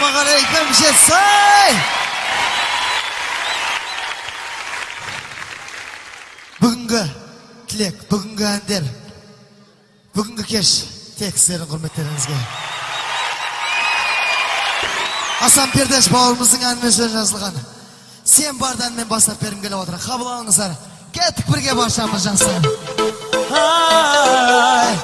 Assalamualaikum Jetsoy. Bugungi tilek, bugungi andir, bugungi kech tekstlerin hurmatlaringizga. Hasan Perdesh bog'imizning anmesi yozilgan. Sen bardan men boshlab berim kelib o'tirar. Qabul olingizlar. Ketdik birga boshlaymiz jansan. Hay.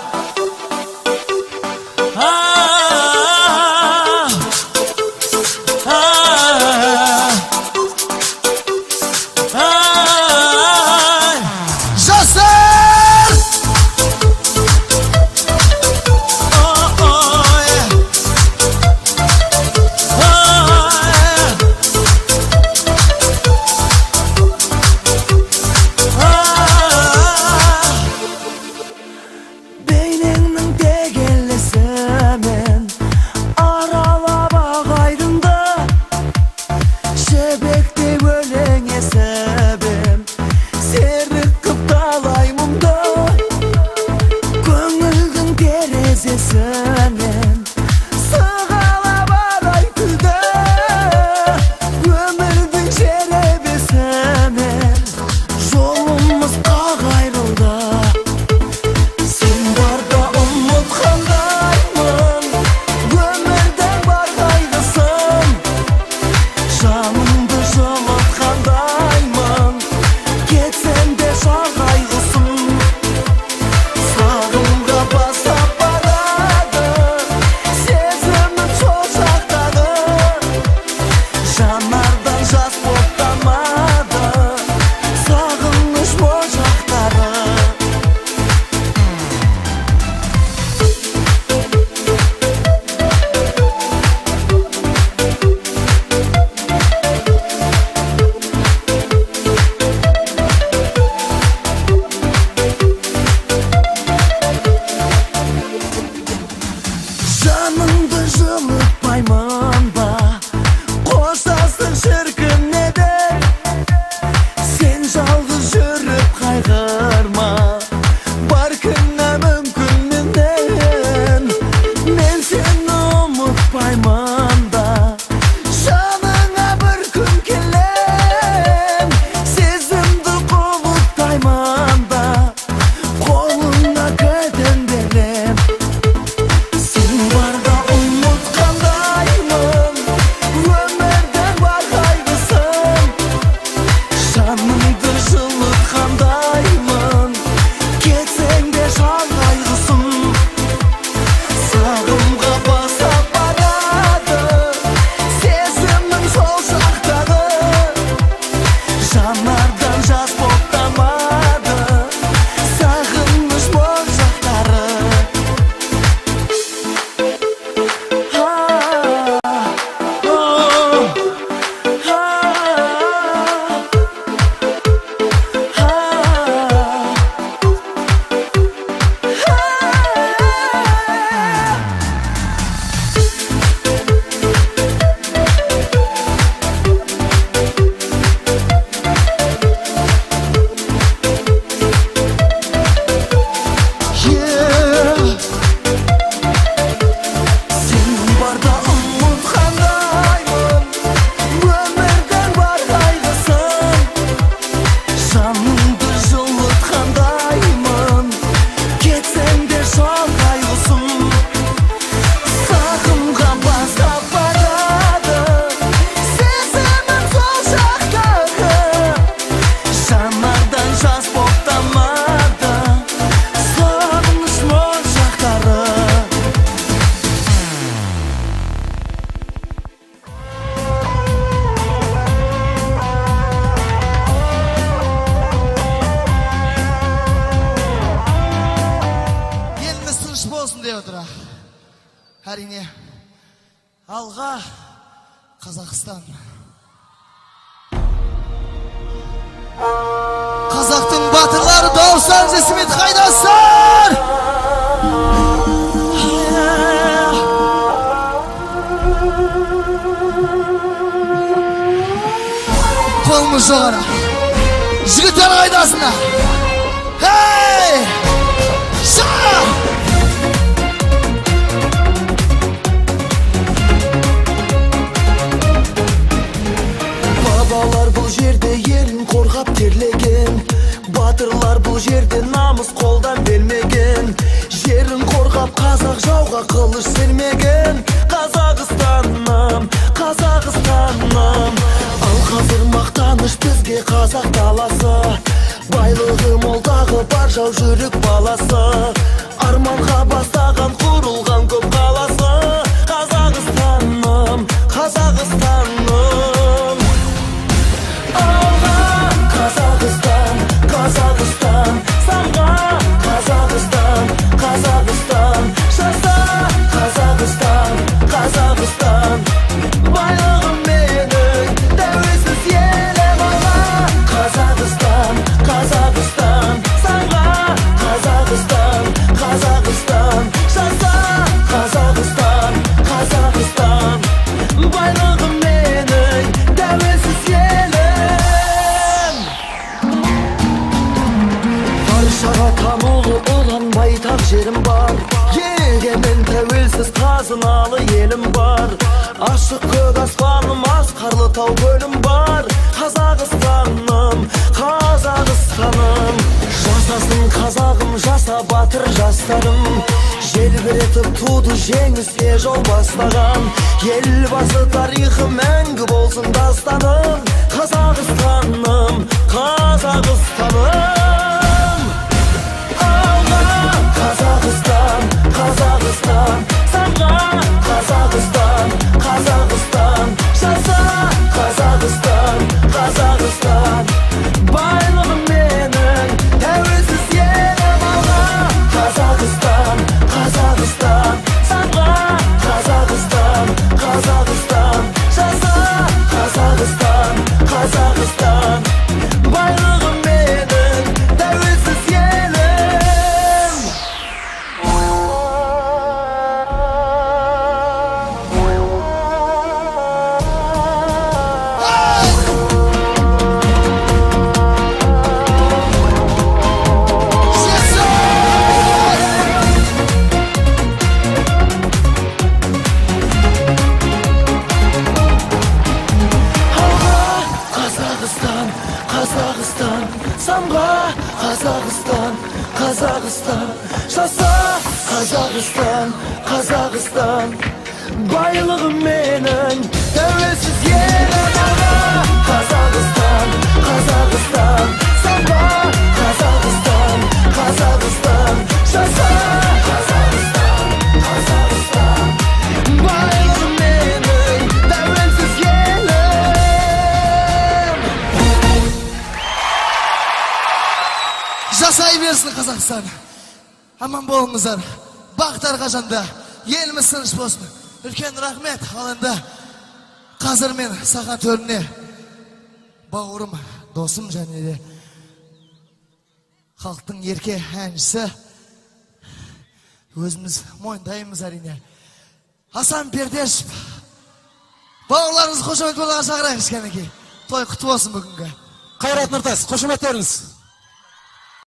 Әрине, алға Қазақстан. Қазақтың батырлары дауыстарын жесімет қайдасыр! Қолымыз жоғары. Жігіттер қайдасына. Хей! Ша! жерде намыс қолдан бермеген, жерін қорғап қазақ жауға қылыш сермеген. Қазақстаным, Қазақстаным, ал қазір мақтаныш бізге қазақ даласы. Байлығы молдағы бар жау жүрек баласы, арманға бастаған құрылған көп қаласы. Қазақстаным, Қазақстаным, алға Қазақстан, Қазақстан, самға Қазақстан, Қазақстан, жаса Қазақстан, Қазақстан, байлығым менің тәуелсіз елім. алға Қазақстан, Қазақстан, самға Қазақстан, Қазақстан, жаса Қазақстан, Қазақстан, байлығым менің тәуелсіз елім. Баршаға танылы ұлан байтақ жерім бар, егемен тәуелсіз қазыналы елім бар. Ашық көк аспаным, асқарлы тау көлім бар. Қазақстаным, Қазақстаным, жасасын қазағым, жаса батыр жастарым. Желбіретіп туды жеңіске жол бастаған, елбасы тарихы мәңгі болсын дастаным. Қазақстаным, Қазақстаным, алға Қазақстан, Қазақстан, самға Қазақстан, Қазақстан, жаса Қазақстан, Қазақстан, байлығым менің тәуелсіз елім. алға Қазақстан, Қазақстан, самға Қазақстан, Қазақстан, жаса Қазақстан, Қазақстан, байлығым менің тәуелсіз елім. Қазақстан, Қазақстан, самға Қазақстан, Қазақстан, жаса Қазақстан, Қазақстан, байлығым менің тәуелсіз елім. алға Қазақстан, Қазақстан, самға Қазақстан, Қазақстан, жаса Қазақстан, Қазақстан, байлығым менің тәуелсіз елім. Жасай берсін Қазақстан. Аман болыңыздар. Бақтар қажанда. Еліміз тыныш болсын. Үлкен рахмет. Ал енді қазір мен саған төріне бауырым, досым және де халықтың ерке әншісі, өзіміз мойындаймыз әрине, Асан Пердешев. Бауырларыңыз қошемет болуға шақырайық кішкенекей. Той құтты болсын бүгінгі. Қайрат Нұртас, қошеметтеріңіз.